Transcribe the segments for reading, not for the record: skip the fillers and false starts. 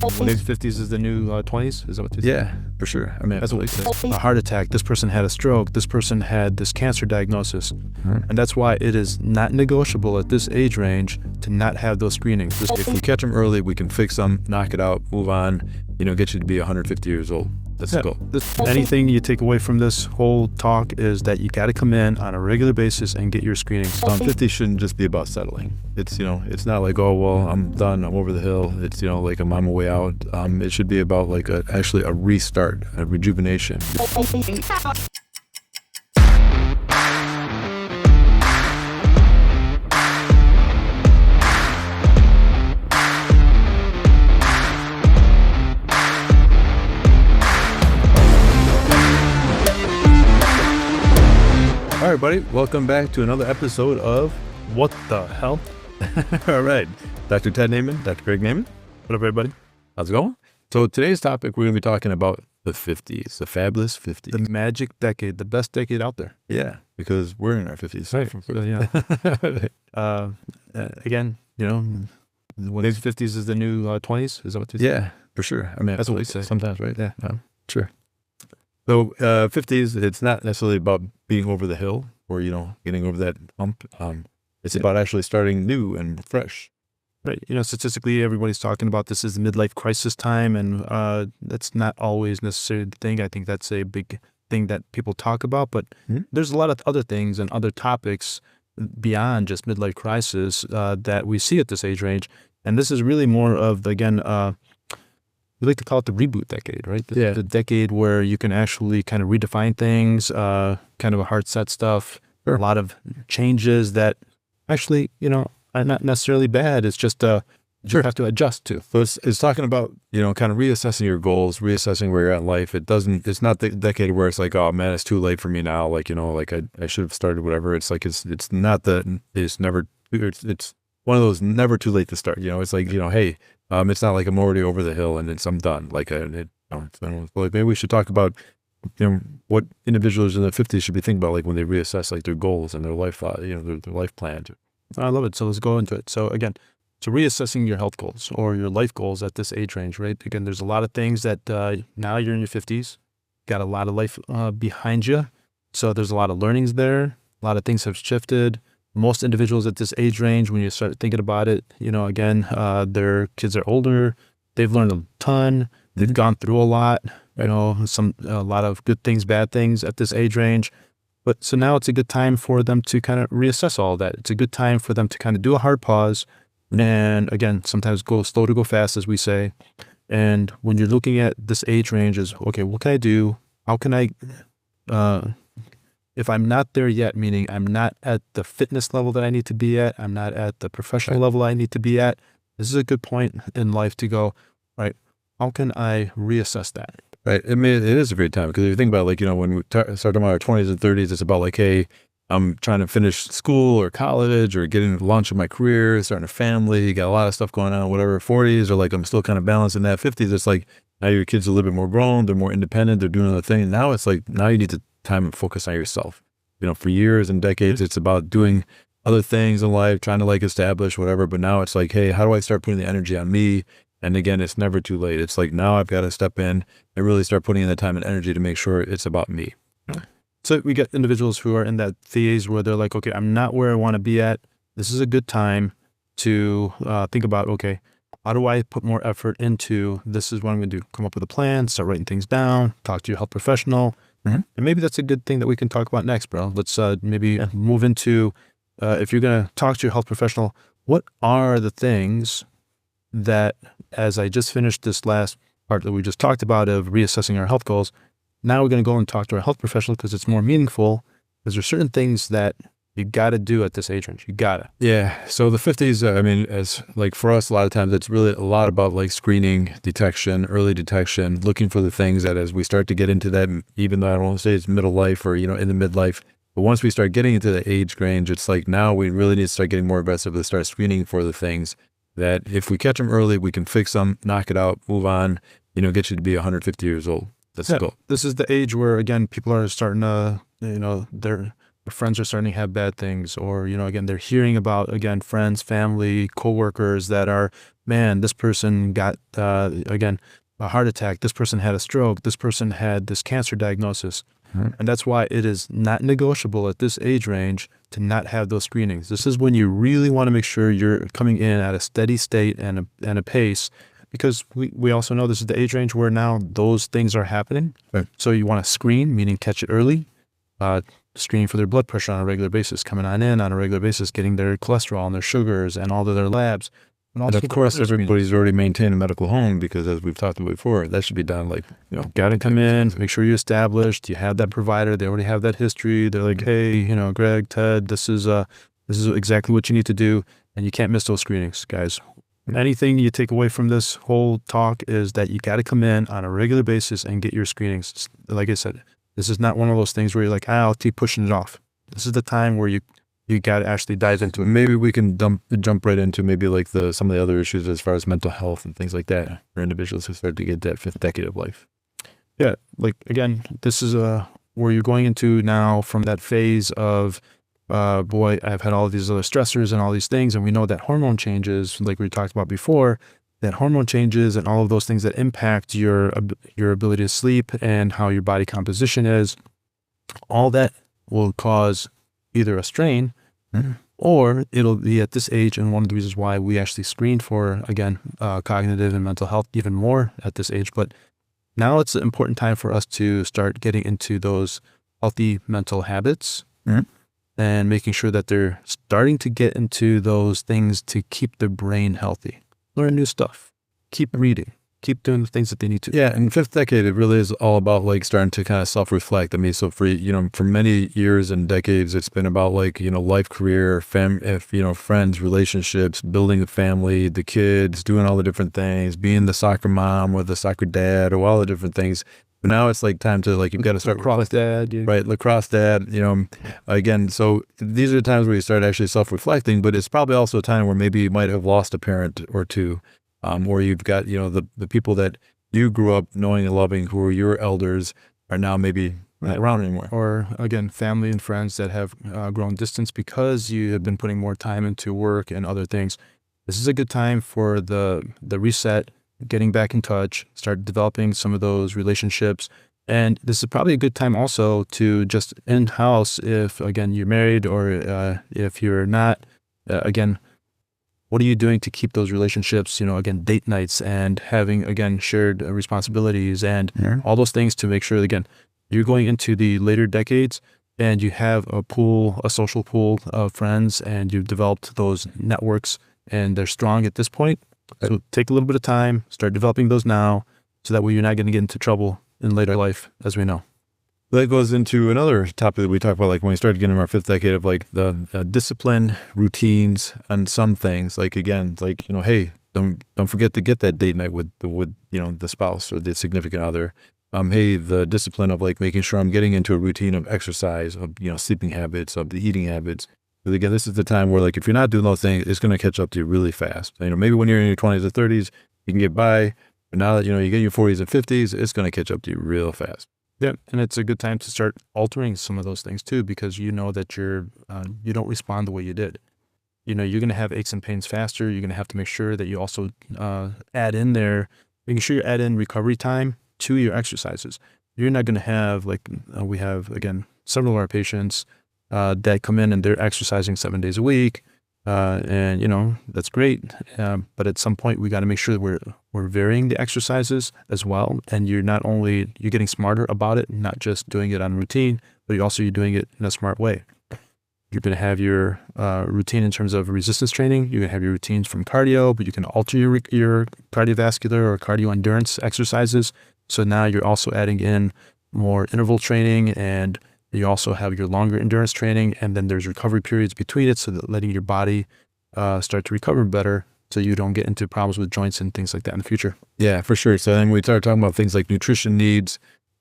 Maybe 50s is the new 20s? Is that what you say? Yeah, for sure. I mean, That's what it says. A heart attack, this person had a stroke, this person had this cancer diagnosis. And that's why it is not negotiable at this age range to not have those screenings. If we catch them early, we can fix them, knock it out, move on, get you to be 150 years old. That's the goal. Anything you take away from this whole talk is that you got to come in on a regular basis and get your screenings. 50 shouldn't just be about settling. It's, it's not like, oh, well, I'm done, I'm over the hill. It's, like I'm on my way out. It should be about like actually a restart, a rejuvenation. All right, buddy, welcome back to another episode of What the hell? All right, Dr. Ted Naiman, Dr. Craig Naiman. What up, everybody? How's it going? So today's topic, we're going to be talking about the 50s, the fabulous 50s. The magic decade, the best decade out there. Yeah, because we're in our 50s. Right. Yeah. Again, the 50s is the new 20s? Is that what you say? Yeah, for sure. I mean, that's what we say. Sometimes, right? Yeah. Sure. So 50s, it's not necessarily about being over the hill or, getting over that hump. It's about actually starting new and fresh. Right. Statistically, everybody's talking about this is the midlife crisis time, and that's not always necessarily the thing. I think that's a big thing that people talk about, but there's a lot of other things and other topics beyond just midlife crisis that we see at this age range. And this is really more of, again, we like to call it the reboot decade, right? The decade where you can actually kind of redefine things, kind of a hard set stuff, a lot of changes that actually, are not necessarily bad. It's just you have to adjust to. So it's talking about, kind of reassessing your goals, reassessing where you're at in life. It's not the decade where it's like, oh man, it's too late for me now. Like, like I should have started whatever. It's like, it's not it's one of those never too late to start. It's like, hey, it's not like I'm already over the hill and I'm done. Like, maybe we should talk about, what individuals in the 50s should be thinking about, like when they reassess like their goals and their life, their life plan. I love it. So let's go into it. So again, reassessing your health goals or your life goals at this age range, right? Again, there's a lot of things that now you're in your 50s, got a lot of life behind you. So there's a lot of learnings there. A lot of things have shifted. Most individuals at this age range, when you start thinking about it, again, their kids are older. They've learned a ton. They've gone through a lot, a lot of good things, bad things at this age range. But so now it's a good time for them to kind of reassess all that. It's a good time for them to kind of do a hard pause. And again, sometimes go slow to go fast, as we say. And when you're looking at this age range is, okay, what can I do? How can I, if I'm not there yet, meaning I'm not at the fitness level that I need to be at, I'm not at the professional level I need to be at, this is a good point in life to go, right, how can I reassess that? Right. I mean, it is a great time because if you think about like, when we start talking about our 20s and 30s, it's about like, hey, I'm trying to finish school or college or getting the launch of my career, starting a family, got a lot of stuff going on, whatever. 40s or like I'm still kind of balancing that. 50s, it's like now your kids are a little bit more grown, they're more independent, they're doing other things. Now it's like, now you need to time and focus on yourself. For years and decades, it's about doing other things in life, trying to like establish whatever. But now it's like, hey, how do I start putting the energy on me? And again, it's never too late. It's like now I've got to step in and really start putting in the time and energy to make sure it's about me. So we get individuals who are in that phase where they're like, okay, I'm not where I want to be at. This is a good time to think about, okay, how do I put more effort into this is what I'm going to do. Come up with a plan, start writing things down, talk to your health professional. And maybe that's a good thing that we can talk about next, bro. Let's maybe move into, if you're going to talk to your health professional, what are the things that, as I just finished this last part that we just talked about of reassessing our health goals, now we're going to go and talk to our health professional because it's more meaningful, because there's certain things that you got to do at this age range. You got to. Yeah. So the 50s, I mean, as like for us, a lot of times it's really a lot about like screening, detection, early detection, looking for the things that as we start to get into that, even though I don't want to say it's middle life or, in the midlife, but once we start getting into the age range, it's like now we really need to start getting more aggressive to start screening for the things that if we catch them early, we can fix them, knock it out, move on, get you to be 150 years old. That's the goal. This is the age where, again, people are starting to, their friends are starting to have bad things, or, again, they're hearing about, again, friends, family, coworkers that are man, this person got, again, a heart attack. This person had a stroke. This person had this cancer diagnosis. And that's why it is not negotiable at this age range to not have those screenings. This is when you really want to make sure you're coming in at a steady state and a pace, because we also know this is the age range where now those things are happening. Right. So you want to screen, meaning catch it early, screen for their blood pressure on a regular basis, coming on a regular basis, getting their cholesterol and their sugars and all of their labs. And of course, everybody's already maintained a medical home, because as we've talked about before, that should be done like, got to come in, make sure you're established. You have that provider. They already have that history. They're like, hey, Greg, Ted, this is exactly what you need to do. And you can't miss those screenings, guys. Anything you take away from this whole talk is that you got to come in on a regular basis and get your screenings. Like I said, this is not one of those things where you're like, I'll keep pushing it off. This is the time where you got to actually dive into it. Maybe we can jump right into maybe like some of the other issues as far as mental health and things like that for individuals who start to get that 5th decade of life. Yeah, like again, this is where you're going into now from that phase of, boy, I've had all of these other stressors and all these things, and we know that hormone changes, like we talked about before, that hormone changes and all of those things that impact your ability to sleep and how your body composition is, all that will cause either a strain, or it'll be at this age, and one of the reasons why we actually screen for, again, cognitive and mental health even more at this age. But now it's an important time for us to start getting into those healthy mental habits and making sure that they're starting to get into those things to keep their brain healthy. Learn new stuff. Keep reading. Keep doing the things that they need to. Yeah, and 5th decade, it really is all about like starting to kind of self-reflect. I mean, so for many years and decades, it's been about like, life, career, friends, relationships, building a family, the kids, doing all the different things, being the soccer mom or the soccer dad or all the different things. But now it's like time to like, you've got to start lacrosse dad, right? Lacrosse dad, again, so these are the times where you start actually self-reflecting, but it's probably also a time where maybe you might have lost a parent or two. Or you've got, the people that you grew up knowing and loving, who are your elders, are now maybe not around anymore. Or again, family and friends that have grown distance because you have been putting more time into work and other things. This is a good time for the reset, getting back in touch, start developing some of those relationships. And this is probably a good time also to just in-house, if, again, you're married or if you're not, again, what are you doing to keep those relationships, again, date nights and having, again, shared responsibilities and all those things to make sure, again, you're going into the later decades and you have a social pool of friends, and you've developed those networks and they're strong at this point. So take a little bit of time, start developing those now, so that way you're not going to get into trouble in later life, as we know. That goes into another topic that we talk about, like when we started getting in our 5th decade of like the discipline, routines, and some things. Like again, like hey, don't forget to get that date night with the spouse or the significant other. Hey, the discipline of like making sure I'm getting into a routine of exercise, of sleeping habits, of the eating habits. But again, this is the time where like if you're not doing those things, it's going to catch up to you really fast. Maybe when you're in your 20s or 30s, you can get by, but now that you get in your 40s and 50s, it's going to catch up to you real fast. Yeah, and it's a good time to start altering some of those things too, because you know that you don't respond the way you did. You're going to have aches and pains faster. You're going to have to make sure that you also add in there, making sure you add in recovery time to your exercises. You're not going to have, like we have, again, several of our patients that come in and they're exercising 7 days a week. And that's great. But at some point we got to make sure that we're varying the exercises as well. And you're getting smarter about it, not just doing it on routine, but you're doing it in a smart way. You're going to have your routine in terms of resistance training. You're going to have your routines from cardio, but you can alter your cardiovascular or cardio endurance exercises. So now you're also adding in more interval training, and you also have your longer endurance training, and then there's recovery periods between it, so that letting your body start to recover better, so you don't get into problems with joints and things like that in the future. Yeah, for sure. So then we start talking about things like nutrition needs,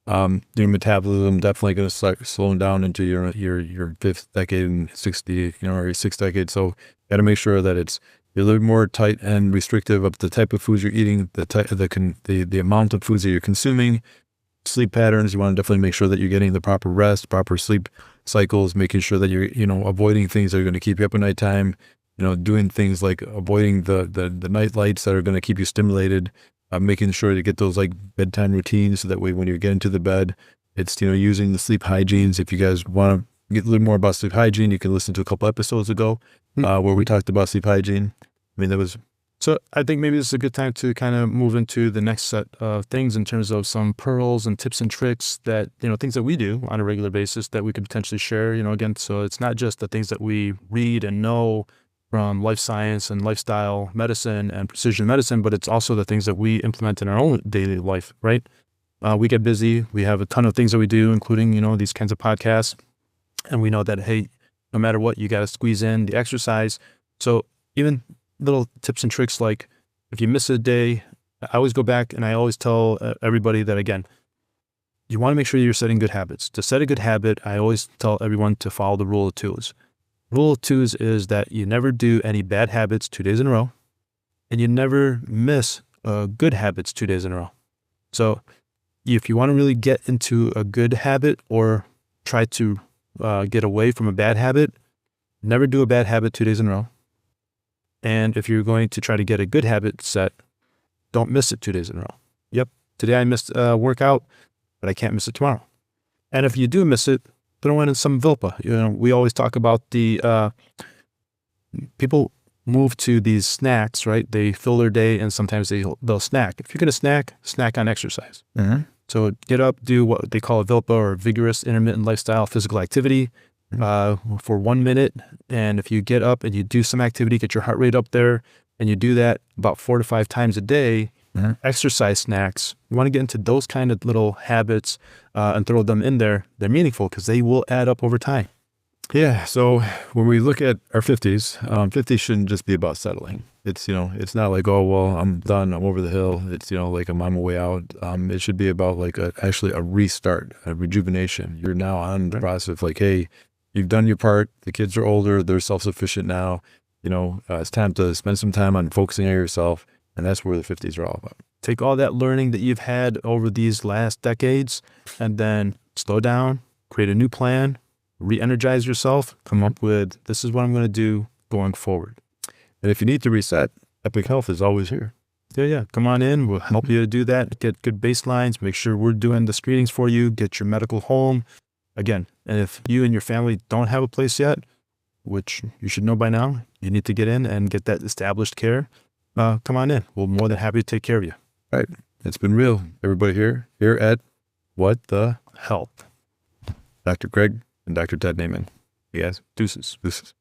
your metabolism definitely going to start slowing down into your 5th decade and 60, or your 6th decade. So got to make sure that it's a little more tight and restrictive of the type of foods you're eating, the amount of foods that you're consuming. Sleep patterns, you want to definitely make sure that you're getting the proper rest, proper sleep cycles, making sure that you're, avoiding things that are going to keep you up at nighttime. doing things like avoiding the night lights that are going to keep you stimulated, making sure to get those like bedtime routines so that way when you get into the bed, it's, using the sleep hygienes. If you guys want to get a little more about sleep hygiene, you can listen to a couple episodes ago where we talked about sleep hygiene. I mean, that was... So I think maybe this is a good time to kind of move into the next set of things in terms of some pearls and tips and tricks that, things that we do on a regular basis that we could potentially share, again, so it's not just the things that we read and know from life science and lifestyle medicine and precision medicine, but it's also the things that we implement in our own daily life, right? We get busy. We have a ton of things that we do, including, these kinds of podcasts. And we know that, hey, no matter what, you got to squeeze in the exercise. So even little tips and tricks, like if you miss a day, I always go back and I always tell everybody that, again, you want to make sure you're setting good habits. To set a good habit, I always tell everyone to follow the rule of twos. Rule of twos is that you never do any bad habits 2 days in a row, and you never miss good habits 2 days in a row. So if you want to really get into a good habit or try to get away from a bad habit, never do a bad habit 2 days in a row. And if you're going to try to get a good habit set, don't miss it 2 days in a row. Yep, today I missed a workout, but I can't miss it tomorrow. And if you do miss it, throw in some Vilpa. We always talk about the people move to these snacks, right? They fill their day and sometimes they'll snack. If you're going to snack on exercise. Mm-hmm. So get up, do what they call a Vilpa, or vigorous intermittent lifestyle physical activity. For 1 minute. And if you get up and you do some activity, get your heart rate up there, and you do that about 4 to 5 times a day, exercise snacks, you want to get into those kind of little habits and throw them in there. They're meaningful because they will add up over time. Yeah. So when we look at our 50s, 50s shouldn't just be about settling. It's, it's not like, oh, well, I'm done, I'm over the hill. It's, like I'm on my way out. It should be about like actually a restart, a rejuvenation. You're now on the process of like, hey, you've done your part. The kids are older. They're self-sufficient now. It's time to spend some time on focusing on yourself. And that's where the 50s are all about. Take all that learning that you've had over these last decades and then slow down, create a new plan, re-energize yourself, come up with, this is what I'm going to do going forward. And if you need to reset, Epic Health is always here. Yeah. Come on in. We'll help you to do that. Get good baselines. Make sure we're doing the screenings for you. Get your medical home. Again, and if you and your family don't have a place yet, which you should know by now, you need to get in and get that established care. Come on in. We're more than happy to take care of you. All right. It's been real. Everybody here at What the Health. Dr. Craig and Dr. Ted Naiman. You guys, Deuces. Deuces.